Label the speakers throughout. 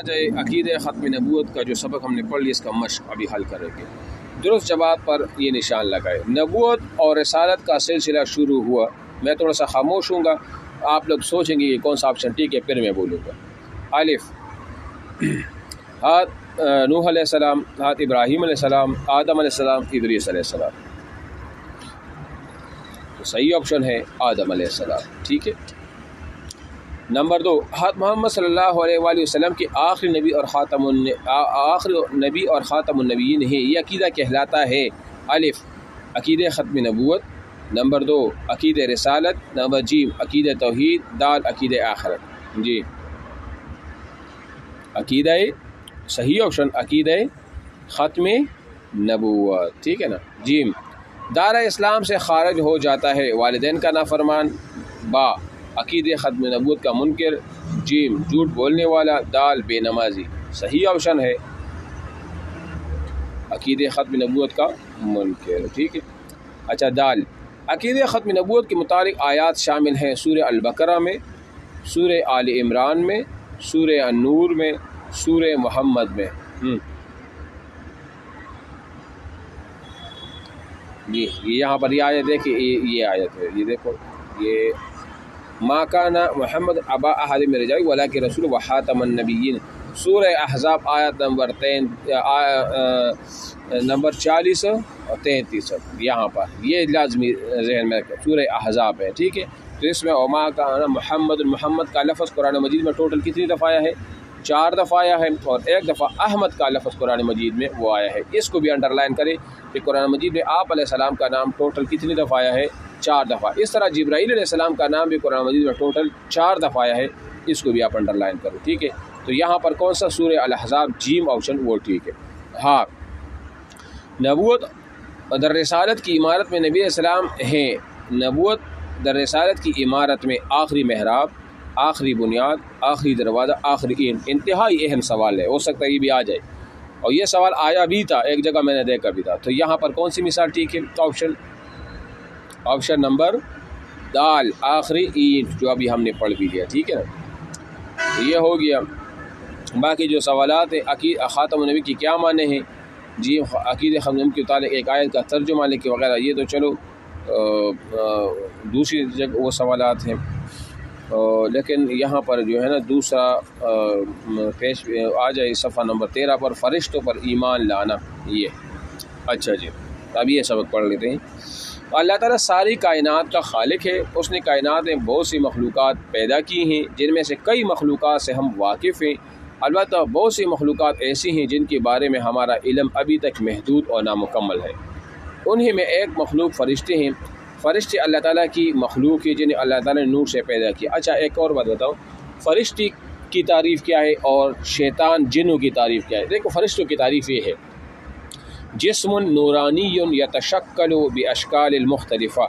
Speaker 1: جائے عقیدہ ختم نبوت کا جو سبق ہم نے پڑھ لیا، اس کا مشق ابھی حل کریں گے۔ درست جواب پر یہ نشان لگائے۔ نبوت اور رسالت کا سلسلہ شروع ہوا۔ میں تھوڑا سا خاموش ہوں گا، آپ لوگ سوچیں گے کہ کون سا آپشن ٹھیک ہے، پھر میں بولوں گا۔ الف، ہاتھ نوح علیہ السلام، ہاتھ ابراہیم علیہ السلام، آدم علیہ السلام، ادریس علیہ السلام۔ تو صحیح آپشن ہے آدم علیہ السلام، ٹھیک ہے۔ نمبر 2، ہاتھ محمد صلی اللہ علیہ وآلہ وسلم کے آخری نبی اور خاتم النبیین ہیں، یہ عقیدہ کہلاتا ہے۔ الف، عقیدہ ختم نبوت۔ نمبر 2، عقیدہ رسالت۔ نمبر ج، عقیدہ توحید۔ دال، عقیدہ آخرت۔ جی عقیدہ صحیح آپشن عقیدہ ختم نبوت، ٹھیک ہے نا۔ جیم، دارہ اسلام سے خارج ہو جاتا ہے، والدین کا نافرمان۔ با، عقیدہ ختم نبوت کا منکر۔ جیم، جھوٹ بولنے والا۔ دال، بے نمازی۔ صحیح آپشن ہے عقیدہ ختم نبوت کا منکر، ٹھیک ہے۔ اچھا دال، عقیدہ ختم نبوت کے متعلق آیات شامل ہیں سورہ البقرہ میں، سورہ آل عمران میں، سورہ النور میں، سورہ محمد میں۔ جی یہاں پر یہ آیت ہے کہ یہ آیت ہے، یہ دیکھو، یہ ما کان محمد ابا احد من رجال ولکن رسول و خاتم النبیین، سورہ احزاب آیت نمبر 40 اور 33۔ یہاں پر یہ لازمی ذہن میں رکھیں، سورہ احزاب ہے، ٹھیک ہے۔ تو اس میں وما کان محمد کا لفظ قرآن مجید میں ٹوٹل کتنی دفعہ آیا ہے؟ 4 دفعہ آیا ہے، اور 1 دفعہ احمد کا لفظ قرآن مجید میں وہ آیا ہے۔ اس کو بھی انڈر لائن کریں کہ قرآن مجید میں آپ علیہ السلام کا نام ٹوٹل کتنی دفعہ آیا ہے؟ 4 دفعہ۔ اس طرح جبرائیل علیہ السلام کا نام بھی قرآن مجید میں ٹوٹل 4 دفعہ آیا ہے، اس کو بھی آپ انڈر لائن کرو، ٹھیک ہے۔ تو یہاں پر کون سا؟ سورہ الاحزاب، جیم آپشن وہ ٹھیک ہے۔ ہاں، نبوت در رسالت کی عمارت میں نبی علیہ السلام ہیں۔ نبوت در رسالت کی عمارت میں آخری محراب، آخری بنیاد، آخری دروازہ، آخری اینٹ۔ انتہائی اہم سوال ہے، ہو سکتا ہے یہ بھی آ جائے، اور یہ سوال آیا بھی تھا ایک جگہ، میں نے دیکھا بھی تھا۔ تو یہاں پر کون سی مثال ٹھیک ہے؟ آپشن نمبر دال، آخری اینٹ، جو ابھی ہم نے پڑھ بھی لیا، ٹھیک ہے نا۔ یہ ہو گیا۔ باقی جو سوالات ہیں، خاتم النبی کی کیا معنی ہیں؟ جی عقیدہ ختم نبوت کے متعلق ایک آیت کا ترجمہ لکھے وغیرہ، یہ تو چلو دوسری جگہ وہ سوالات ہیں، لیکن یہاں پر جو ہے نا دوسرا پیش آ جائے صفحہ نمبر 13 پر، فرشتوں پر ایمان لانا۔ یہ اچھا جی، اب یہ سبق پڑھ لیتے ہیں۔ اللہ تعالیٰ ساری کائنات کا خالق ہے، اس نے کائنات میں بہت سی مخلوقات پیدا کی ہیں، جن میں سے کئی مخلوقات سے ہم واقف ہیں، البتہ بہت سی مخلوقات ایسی ہیں جن کے بارے میں ہمارا علم ابھی تک محدود اور نامکمل ہے۔ انہیں میں ایک مخلوق فرشتے ہیں۔ فرشتے اللہ تعالیٰ کی مخلوق ہے جنہیں اللہ تعالیٰ نے نور سے پیدا کیا۔ اچھا ایک اور بات بتاؤ، فرشتے کی تعریف کیا ہے اور شیطان جنوں کی تعریف کیا ہے؟ دیکھو فرشتوں کی تعریف یہ ہے، جسم نورانی یتشکل باشکال المختلفہ،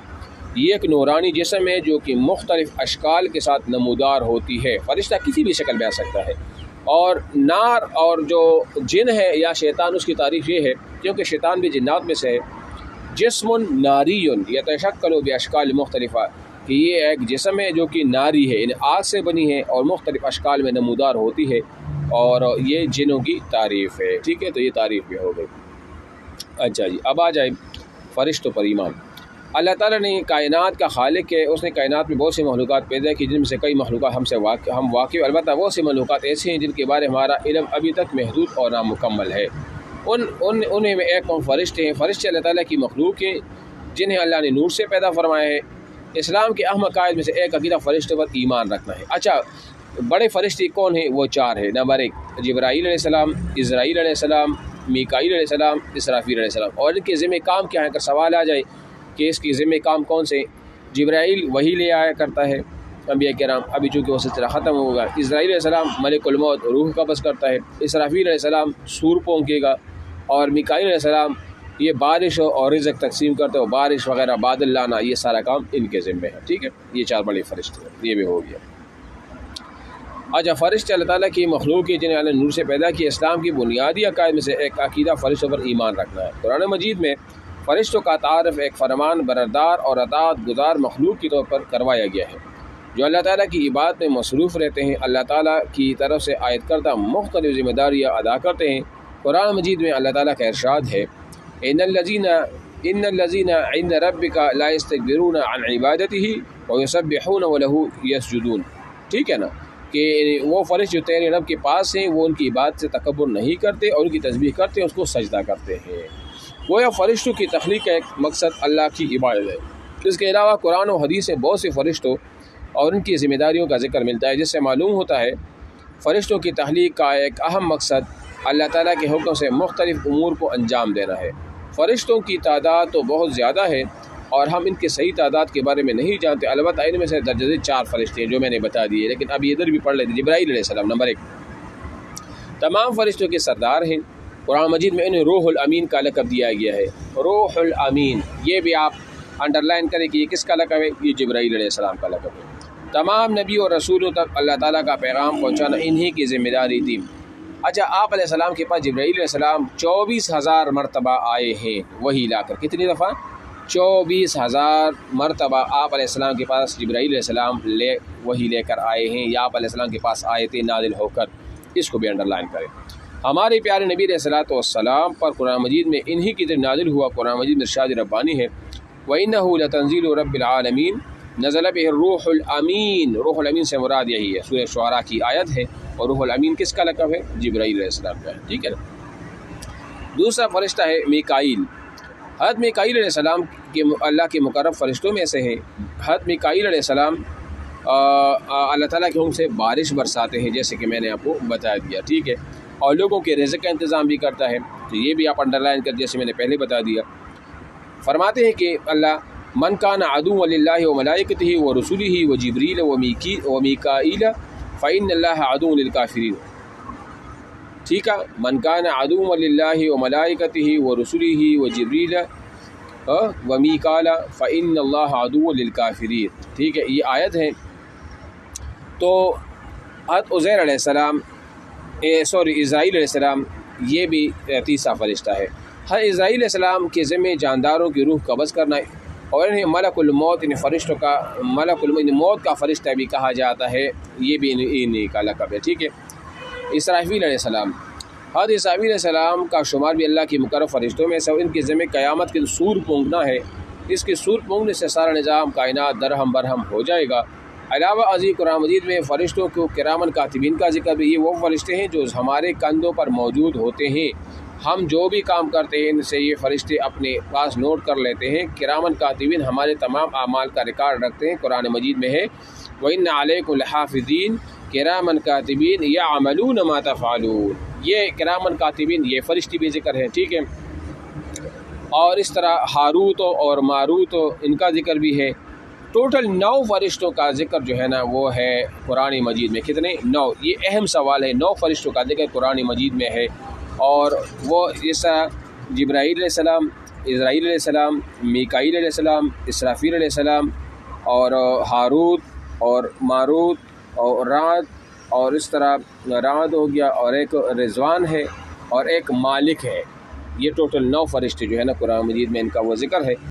Speaker 1: یہ ایک نورانی جسم ہے جو کہ مختلف اشکال کے ساتھ نمودار ہوتی ہے۔ فرشتہ کسی بھی شکل میں آ سکتا ہے۔ اور نار اور جو جن ہے یا شیطان، اس کی تعریف یہ ہے، کیونکہ شیطان بھی جنات میں سے ہے، جسم ناری یتشکل باشکال مختلفہ، کہ یہ ایک جسم ہے جو کہ ناری ہے، یعنی آگ سے بنی ہے اور مختلف اشکال میں نمودار ہوتی ہے، اور یہ جنوں کی تعریف ہے، ٹھیک ہے۔ تو یہ تعریف بھی ہو گئی۔ اچھا جی، اب آ جائے فرشتوں پر ایمان۔ اللہ تعالیٰ نے کائنات کا خالق ہے، اس نے کائنات میں بہت سی مخلوقات پیدا کی، جن میں سے کئی مخلوقات ہم واقف، البتہ بہت سی مخلوقات ایسی ہیں جن کے بارے ہمارا علم ابھی تک محدود اور نامکمل ہے۔ انہیں میں ایک فرشتے ہیں۔ فرشتے اللہ تعالیٰ کی مخلوق ہیں جنہیں اللہ نے نور سے پیدا فرمایا ہے۔ اسلام کے اہم عقائد میں سے ایک عقیدہ فرشتوں پر ایمان رکھنا ہے۔ اچھا بڑے فرشتے کون ہیں؟ وہ 4 ہیں۔ نمبر 1 جبرائیل علیہ السلام، اسرائیل علیہ السلام، میکائیل علیہ السلام، اسرافیل علیہ السلام۔ اور ان کے ذمہ کام کیا ہے؟ اگر سوال آ جائے کہ اس کی ذمہ کام کون سے؟ جبرائیل وہی لے آیا کرتا ہے انبیاء کرام، ابھی چونکہ وہ سلسلہ ختم ہوگا۔ اسرائیل علیہ السلام ملک الموت، روح قبض کرتا ہے۔ اسرافیل علیہ السلام سور پھونکے گا، اور میکائیل علیہ السلام یہ بارش اور رزق تقسیم کرتے ہو، بارش وغیرہ، بادل لانا، یہ سارا کام ان کے ذمہ ہے، ٹھیک ہے۔ یہ 4 بڑے فرشتے ہیں، یہ بھی ہو گیا۔ اچھا فرشتے اللہ تعالیٰ کی مخلوق ہے جنہیں اللہ نے نور سے پیدا کیا۔ اسلام کی بنیادی عقائد میں سے ایک عقیدہ فرشتوں پر ایمان رکھنا ہے۔ قرآن مجید میں فرشتوں کا تعارف ایک فرمان بردار اور اطاعت گزار مخلوق کے طور پر کروایا گیا ہے۔ جو اللہ تعالیٰ کی عبادت میں مصروف رہتے ہیں، اللہ تعالیٰ کی طرف سے عائد کردہ مختلف ذمہ داریاں ادا کرتے ہیں۔ قرآن مجید میں اللہ تعالیٰ کا ارشاد ہے، ان الذین عند ربک لا یستکبرون عن عبادتہ ویسبحونہ لہ یسجدون، ٹھیک ہے نا، کہ وہ فرشتے جو تیرے رب کے پاس ہیں وہ ان کی عبادت سے تکبر نہیں کرتے اور ان کی تسبیح کرتے ہیں، اس کو سجدہ کرتے ہیں۔ گویا فرشتوں کی تخلیق کا ایک مقصد اللہ کی عبادت ہے۔ اس کے علاوہ قرآن و حدیث میں بہت سے فرشتوں اور ان کی ذمہ داریوں کا ذکر ملتا ہے، جس سے معلوم ہوتا ہے فرشتوں کی تخلیق کا ایک اہم مقصد اللہ تعالیٰ کے حکم سے مختلف امور کو انجام دینا ہے۔ فرشتوں کی تعداد تو بہت زیادہ ہے اور ہم ان کی صحیح تعداد کے بارے میں نہیں جانتے، البتہ ان میں سے درجہ ذیل 4 فرشتے ہیں جو میں نے بتا دیے، لیکن اب ادھر بھی پڑھ لیتے۔ جبرائیل علیہ السلام نمبر 1 تمام فرشتوں کے سردار ہیں۔ قرآن مجید میں انہیں روح الامین کا لقب دیا گیا ہے۔ روح الامین، یہ بھی آپ انڈر لائن کریں کہ یہ کس کا لقب ہے؟ یہ جبرائیل علیہ السلام کا لقب ہے۔ تمام نبی اور رسولوں تک اللہ تعالیٰ کا پیغام پہنچانا انہی کی ذمہ داری تھی۔ اچھا، آپ علیہ السلام کے پاس جبرائیل علیہ السلام 24,000 مرتبہ آئے ہیں وہی لا کر۔ کتنی دفعہ؟ 24,000 مرتبہ آپ علیہ السلام کے پاس جبرائیل علیہ السلام وہی لے کر آئے ہیں، یا آپ علیہ السلام کے پاس آئے تھے نازل ہو کر، اس کو بھی انڈر لائن کریں۔ ہمارے پیارے نبی علیہ الصلوۃ والسلام پر قرآن مجید میں انہی کی طرف نازل ہوا۔ قرآن مجید میں ارشاد ربانی ہے، وَإِنَّهُ لَتَنزِيلُ رَبِّ الْعَالَمِينَ نزل به الروح الامین۔ روح الامین سے مراد یہی ہے، سورہ شعراء کی آیت ہے، اور روح الامین کس کا لقب ہے؟ جبرائیل علیہ السلام کا ہے، ٹھیک ہے نا۔ دوسرا فرشتہ ہے میکائیل۔ حضرت میکائیل علیہ السلام کے اللہ کے مقرب فرشتوں میں سے ہیں۔ حضرت میکائیل علیہ السلام اللہ تعالیٰ کے حکم سے بارش برساتے ہیں، جیسے کہ میں نے آپ کو بتا دیا، ٹھیک ہے، اور لوگوں کے رزق کا انتظام بھی کرتا ہے، تو یہ بھی آپ انڈر لائن کر، جیسے میں نے پہلے بتا دیا۔ فرماتے ہیں کہ اللہ من کان عدو للہ وملائکتہ ورسلہ وجبریل ومیکائیل فإن اللہ عدو للکافرین، ٹھیک ہے، من کان عدو للہ وملائکتہ ورسلہ وجبریل ومیکائیل فإن اللہ عدو للکافرین، ٹھیک ہے، یہ آیت ہے۔ تو حضرت عزیر علیہ السلام اسرائیل علیہ السلام یہ بھی تیسرا فرشتہ ہے۔ ہر اسرائیل علیہ السلام کے ذمہ جانداروں کی روح قبض کرنا ہے، اور انہیں ملک الموت، ان فرشتوں کا ملک الموت کا فرشتہ بھی کہا جاتا ہے، یہ بھی انہیں کا لقب ہے، ٹھیک ہے۔ اسرافیل علیہ السلام، حضرت اسرافیل علیہ السلام کا شمار بھی اللہ کی مقرب فرشتوں میں سے، ان کے ذمہ قیامت کے سور پونگنا ہے۔ اس کے سور پونگنے سے سارا نظام کائنات درہم برہم ہو جائے گا۔ علاوہ ازیں قرآن مجید میں فرشتوں کو کرامن کاتبین کا ذکر بھی، یہ وہ فرشتے ہیں جو ہمارے کندھوں پر موجود ہوتے ہیں، ہم جو بھی کام کرتے ہیں ان سے یہ فرشتے اپنے پاس نوٹ کر لیتے ہیں۔ کرامن کاتبین ہمارے تمام اعمال کا ریکارڈ رکھتے ہیں۔ قرآن مجید میں ہے وَإِنَّ عَلَيْكُمْ لَحَافِظِينَ كِرَامًا كَاتِبِينَ يَعْمَلُونَ مَا تَفْعَلُونَ، یہ کرامن کاتبین یہ فرشتے بھی ذکر ہے، ٹھیک ہے۔ اور اس طرح ہاروت اور ماروت ان کا ذکر بھی ہے۔ ٹوٹل 9 فرشتوں کا ذکر جو ہے نا وہ ہے قرآن مجید میں۔ کتنے؟ 9۔ یہ اہم سوال ہے، 9 فرشتوں کا ذکر قرآن مجید میں ہے، اور وہ جیسا جبرائیل علیہ السلام، اسرائیل علیہ السلام، میکائیل علیہ السلام، اسرافیل علیہ السلام، اور ہاروت اور ماروت اور رعد، اور اس طرح رعد ہو گیا، اور ایک رضوان ہے، اور ایک مالک ہے۔ یہ ٹوٹل 9 فرشتے جو ہے نا قرآن مجید میں ان کا وہ ذکر ہے۔